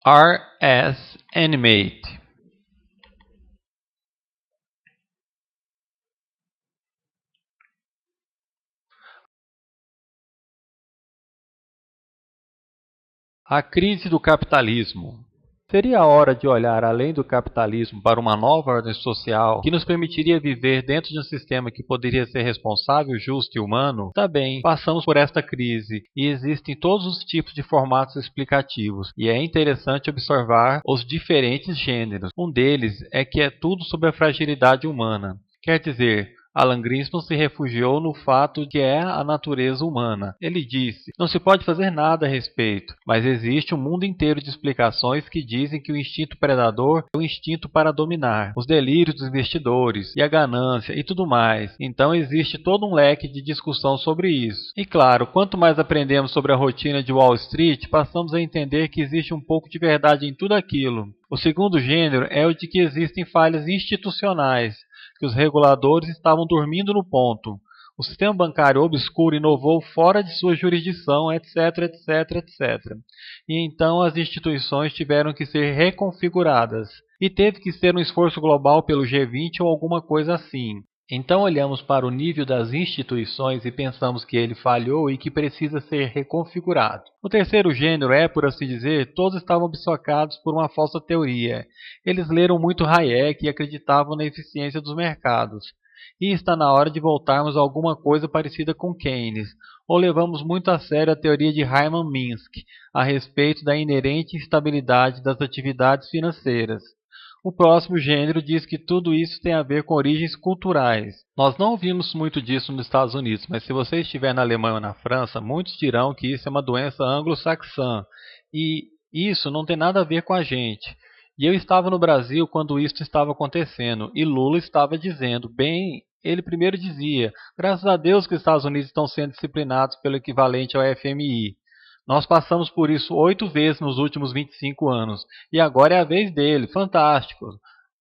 RS Animate. A crise do capitalismo. Seria a hora de olhar além do capitalismo para uma nova ordem social que nos permitiria viver dentro de um sistema que poderia ser responsável, justo e humano? Está bem, passamos por esta crise e existem todos os tipos de formatos explicativos e é interessante observar os diferentes gêneros. Um deles é que é tudo sobre a fragilidade humana. Quer dizer, Alan Greenspan se refugiou no fato de que é a natureza humana. Ele disse, não se pode fazer nada a respeito, mas existe um mundo inteiro de explicações que dizem que o instinto predador é o instinto para dominar, os delírios dos investidores e a ganância e tudo mais. Então existe todo um leque de discussão sobre isso. E claro, quanto mais aprendemos sobre a rotina de Wall Street, passamos a entender que existe um pouco de verdade em tudo aquilo. O segundo gênero é o de que existem falhas institucionais, que os reguladores estavam dormindo no ponto. O sistema bancário obscuro inovou fora de sua jurisdição, etc, etc, etc. E então as instituições tiveram que ser reconfiguradas. E teve que ser um esforço global pelo G20 ou alguma coisa assim. Então olhamos para o nível das instituições e pensamos que ele falhou e que precisa ser reconfigurado. O terceiro gênero é, por assim dizer, todos estavam obcecados por uma falsa teoria. Eles leram muito Hayek e acreditavam na eficiência dos mercados. E está na hora de voltarmos a alguma coisa parecida com Keynes, ou levamos muito a sério a teoria de Hyman Minsky a respeito da inerente instabilidade das atividades financeiras. O próximo gênero diz que tudo isso tem a ver com origens culturais. Nós não ouvimos muito disso nos Estados Unidos, mas se você estiver na Alemanha ou na França, muitos dirão que isso é uma doença anglo-saxã. E isso não tem nada a ver com a gente. E eu estava no Brasil quando isso estava acontecendo, e Lula estava dizendo, bem, ele primeiro dizia, graças a Deus que os Estados Unidos estão sendo disciplinados pelo equivalente ao FMI. Nós passamos por isso 8 vezes nos últimos 25 anos. E agora é a vez dele. Fantástico,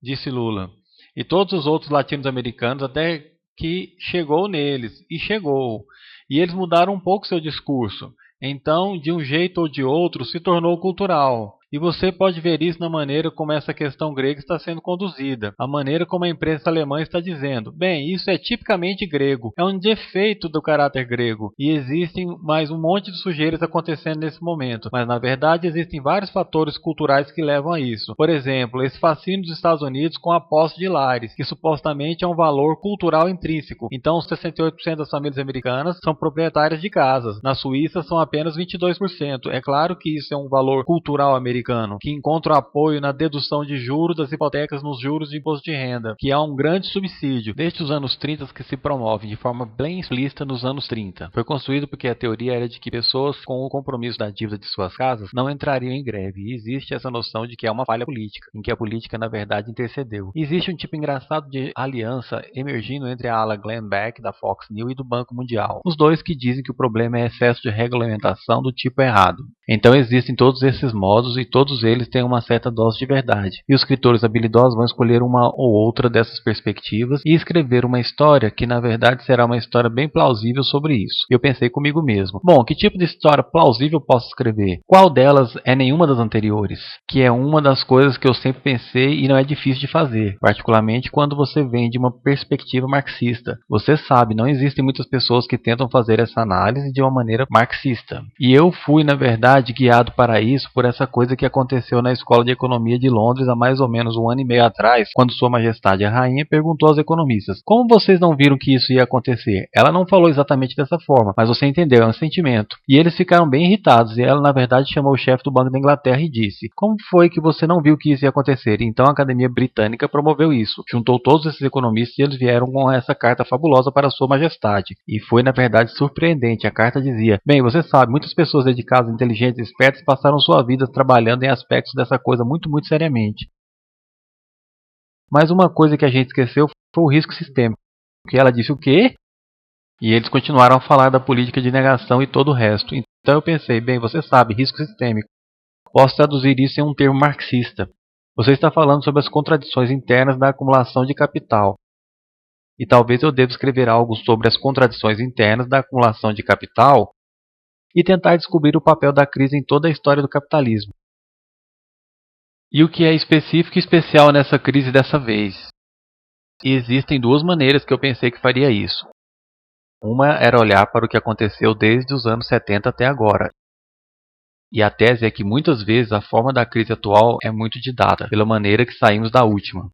disse Lula. E todos os outros latino-americanos até que chegou neles. E chegou. E eles mudaram um pouco seu discurso. Então, de um jeito ou de outro, se tornou cultural. E você pode ver isso na maneira como essa questão grega está sendo conduzida, a maneira como a imprensa alemã está dizendo, bem, isso é tipicamente grego, é um defeito do caráter grego, e existem mais um monte de sujeiras acontecendo nesse momento, mas na verdade existem vários fatores culturais que levam a isso. Por exemplo, esse fascínio dos Estados Unidos com a posse de lares, que supostamente é um valor cultural intrínseco. Então, 68% das famílias americanas são proprietárias de casas, na Suíça são apenas 22%. É claro que isso é um valor cultural americano, que encontra apoio na dedução de juros das hipotecas nos juros de imposto de renda, que é um grande subsídio, desde os anos 30 que se promove de forma bem explícita nos anos 30. Foi construído porque a teoria era de que pessoas com o compromisso da dívida de suas casas não entrariam em greve, e existe essa noção de que é uma falha política, em que a política na verdade intercedeu. Existe um tipo engraçado de aliança emergindo entre a ala Glenn Beck da Fox News e do Banco Mundial, os dois que dizem que o problema é excesso de regulamentação do tipo errado. Então existem todos esses modos e todos eles têm uma certa dose de verdade. E os escritores habilidosos vão escolher uma ou outra dessas perspectivas e escrever uma história que na verdade será uma história bem plausível sobre isso. Eu pensei comigo mesmo, bom, que tipo de história plausível posso escrever? Qual delas é nenhuma das anteriores? Que é uma das coisas que eu sempre pensei e não é difícil de fazer, particularmente quando você vem de uma perspectiva marxista. Você sabe, não existem muitas pessoas que tentam fazer essa análise de uma maneira marxista. E eu fui, na verdade, guiado para isso por essa coisa que aconteceu na Escola de Economia de Londres há mais ou menos 1 ano e meio atrás, quando Sua Majestade a Rainha perguntou aos economistas, como vocês não viram que isso ia acontecer? Ela não falou exatamente dessa forma, mas você entendeu, é um sentimento. E eles ficaram bem irritados, e ela na verdade chamou o chefe do Banco da Inglaterra e disse, como foi que você não viu que isso ia acontecer? Então a Academia Britânica promoveu isso, juntou todos esses economistas e eles vieram com essa carta fabulosa para Sua Majestade. E foi na verdade surpreendente, a carta dizia, bem, você sabe, muitas pessoas dedicadas, inteligentes e espertas passaram sua vida trabalhando em aspectos dessa coisa muito seriamente. Mas uma coisa que a gente esqueceu foi o risco sistêmico. Que ela disse o quê? E eles continuaram a falar da política de negação e todo o resto. Então eu pensei, bem, você sabe, risco sistêmico. Posso traduzir isso em um termo marxista. Você está falando sobre as contradições internas da acumulação de capital. E talvez eu deva escrever algo sobre as contradições internas da acumulação de capital e tentar descobrir o papel da crise em toda a história do capitalismo. E o que é específico e especial nessa crise dessa vez? E existem duas maneiras que eu pensei que faria isso. Uma era olhar para o que aconteceu desde os anos 70 até agora. E a tese é que muitas vezes a forma da crise atual é muito dada pela maneira que saímos da última.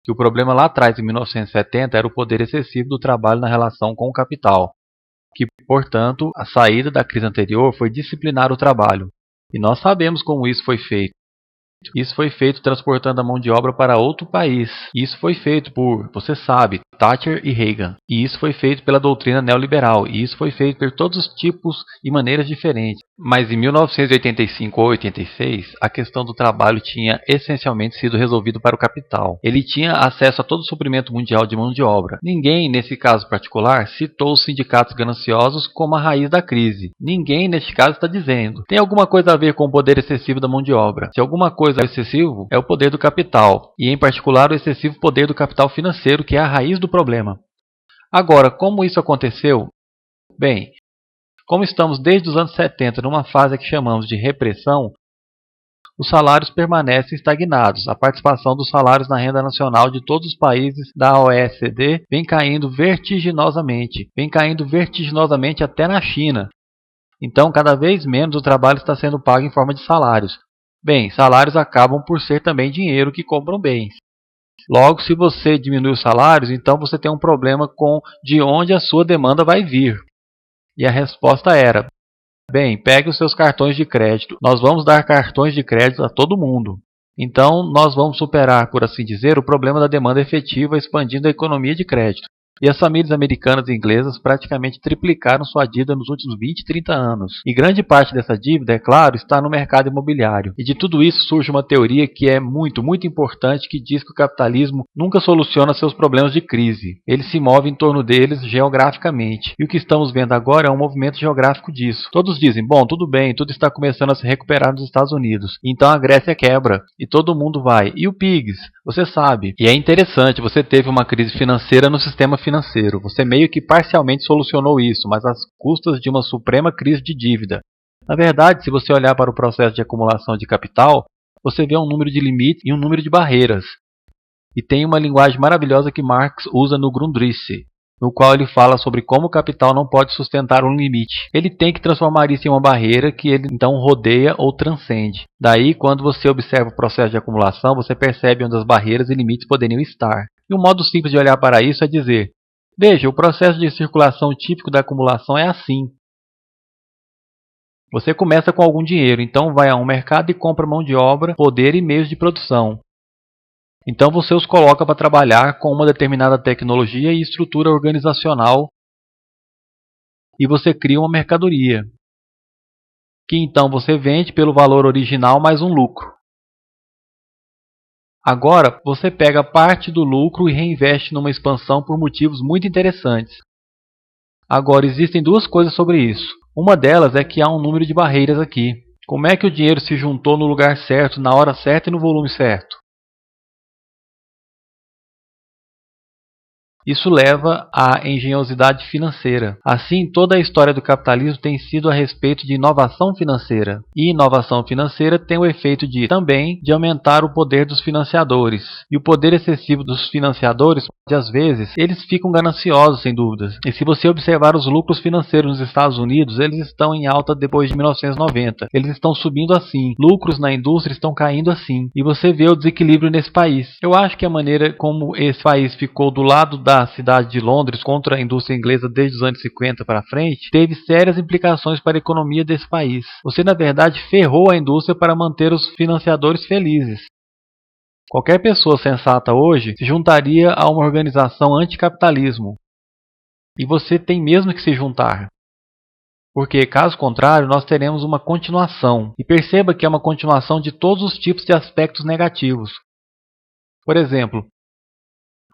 Que o problema lá atrás, em 1970, era o poder excessivo do trabalho na relação com o capital. Que, portanto, a saída da crise anterior foi disciplinar o trabalho. E nós sabemos como isso foi feito. Isso foi feito transportando a mão de obra para outro país. Isso foi feito por, você sabe, Thatcher e Reagan. E isso foi feito pela doutrina neoliberal. E isso foi feito por todos os tipos e maneiras diferentes. Mas em 1985 ou 86, a questão do trabalho tinha essencialmente sido resolvido para o capital. Ele tinha acesso a todo o suprimento mundial de mão de obra. Ninguém, nesse caso particular, citou os sindicatos gananciosos como a raiz da crise. Ninguém, neste caso, está dizendo. Tem alguma coisa a ver com o poder excessivo da mão de obra. Se alguma coisa é excessivo, é o poder do capital. E, em particular, o excessivo poder do capital financeiro, que é a raiz do problema. Agora, como isso aconteceu? Bem, como estamos desde os anos 70 numa fase que chamamos de repressão, os salários permanecem estagnados. A participação dos salários na renda nacional de todos os países da OECD vem caindo vertiginosamente. Vem caindo vertiginosamente até na China. Então, cada vez menos o trabalho está sendo pago em forma de salários. Bem, salários acabam por ser também dinheiro que compram bens. Logo, se você diminui os salários, então você tem um problema com de onde a sua demanda vai vir. E a resposta era: bem, pegue os seus cartões de crédito. Nós vamos dar cartões de crédito a todo mundo. Então, nós vamos superar, por assim dizer, o problema da demanda efetiva expandindo a economia de crédito. E as famílias americanas e inglesas praticamente triplicaram sua dívida nos últimos 20, 30 anos. E grande parte dessa dívida, é claro, está no mercado imobiliário. E de tudo isso surge uma teoria que é muito importante, que diz que o capitalismo nunca soluciona seus problemas de crise. Ele se move em torno deles geograficamente. E o que estamos vendo agora é um movimento geográfico disso. Todos dizem, bom, tudo bem, tudo está começando a se recuperar nos Estados Unidos. Então a Grécia quebra e todo mundo vai. E o PIGS? Você sabe. E é interessante, você teve uma crise financeira no sistema financeiro. Você meio que parcialmente solucionou isso, mas às custas de uma suprema crise de dívida. Na verdade, se você olhar para o processo de acumulação de capital, você vê um número de limites e um número de barreiras. E tem uma linguagem maravilhosa que Marx usa no Grundrisse, no qual ele fala sobre como o capital não pode sustentar um limite. Ele tem que transformar isso em uma barreira que ele então rodeia ou transcende. Daí, quando você observa o processo de acumulação, você percebe onde as barreiras e limites poderiam estar. E um modo simples de olhar para isso é dizer: veja, o processo de circulação típico da acumulação é assim. Você começa com algum dinheiro, então vai a um mercado e compra mão de obra, poder e meios de produção. Então você os coloca para trabalhar com uma determinada tecnologia e estrutura organizacional e você cria uma mercadoria, que então você vende pelo valor original mais um lucro. Agora, você pega parte do lucro e reinveste numa expansão por motivos muito interessantes. Agora, existem duas coisas sobre isso. Uma delas é que há um número de barreiras aqui. Como é que o dinheiro se juntou no lugar certo, na hora certa e no volume certo? Isso leva à engenhosidade financeira. Assim, toda a história do capitalismo tem sido a respeito de inovação financeira. E inovação financeira tem o efeito também de aumentar o poder dos financiadores. E o poder excessivo dos financiadores, às vezes, eles ficam gananciosos, sem dúvidas. E se você observar os lucros financeiros nos Estados Unidos, eles estão em alta depois de 1990. Eles estão subindo assim. Lucros na indústria estão caindo assim. E você vê o desequilíbrio nesse país. Eu acho que a maneira como esse país ficou do lado da cidade de Londres contra a indústria inglesa desde os anos 50 para frente, teve sérias implicações para a economia desse país. Você, na verdade, ferrou a indústria para manter os financiadores felizes. Qualquer pessoa sensata hoje se juntaria a uma organização anticapitalismo. E você tem mesmo que se juntar. Porque, caso contrário, nós teremos uma continuação. E perceba que é uma continuação de todos os tipos de aspectos negativos. Por exemplo,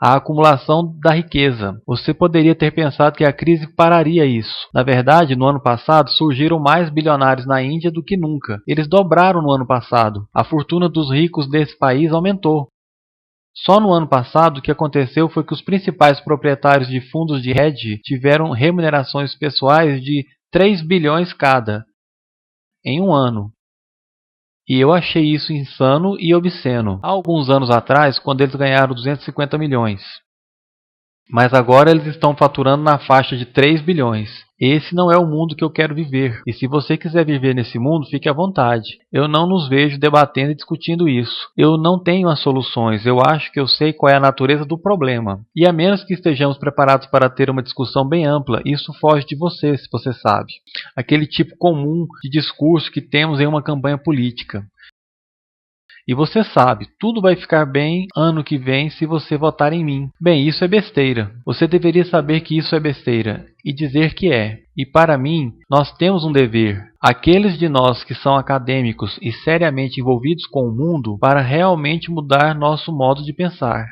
a acumulação da riqueza. Você poderia ter pensado que a crise pararia isso. Na verdade, no ano passado, surgiram mais bilionários na Índia do que nunca. Eles dobraram no ano passado. A fortuna dos ricos desse país aumentou. Só no ano passado, o que aconteceu foi que os principais proprietários de fundos de hedge tiveram remunerações pessoais de 3 bilhões cada, em um ano. E eu achei isso insano e obsceno há alguns anos atrás, quando eles ganharam 250 milhões. Mas agora eles estão faturando na faixa de 3 bilhões. Esse não é o mundo que eu quero viver. E se você quiser viver nesse mundo, fique à vontade. Eu não nos vejo debatendo e discutindo isso. Eu não tenho as soluções. Eu acho que eu sei qual é a natureza do problema. E a menos que estejamos preparados para ter uma discussão bem ampla, isso foge de você, se você sabe. Aquele tipo comum de discurso que temos em uma campanha política. E você sabe, tudo vai ficar bem ano que vem se você votar em mim. Bem, isso é besteira. Você deveria saber que isso é besteira e dizer que é. E para mim, nós temos um dever. Aqueles de nós que são acadêmicos e seriamente envolvidos com o mundo para realmente mudar nosso modo de pensar.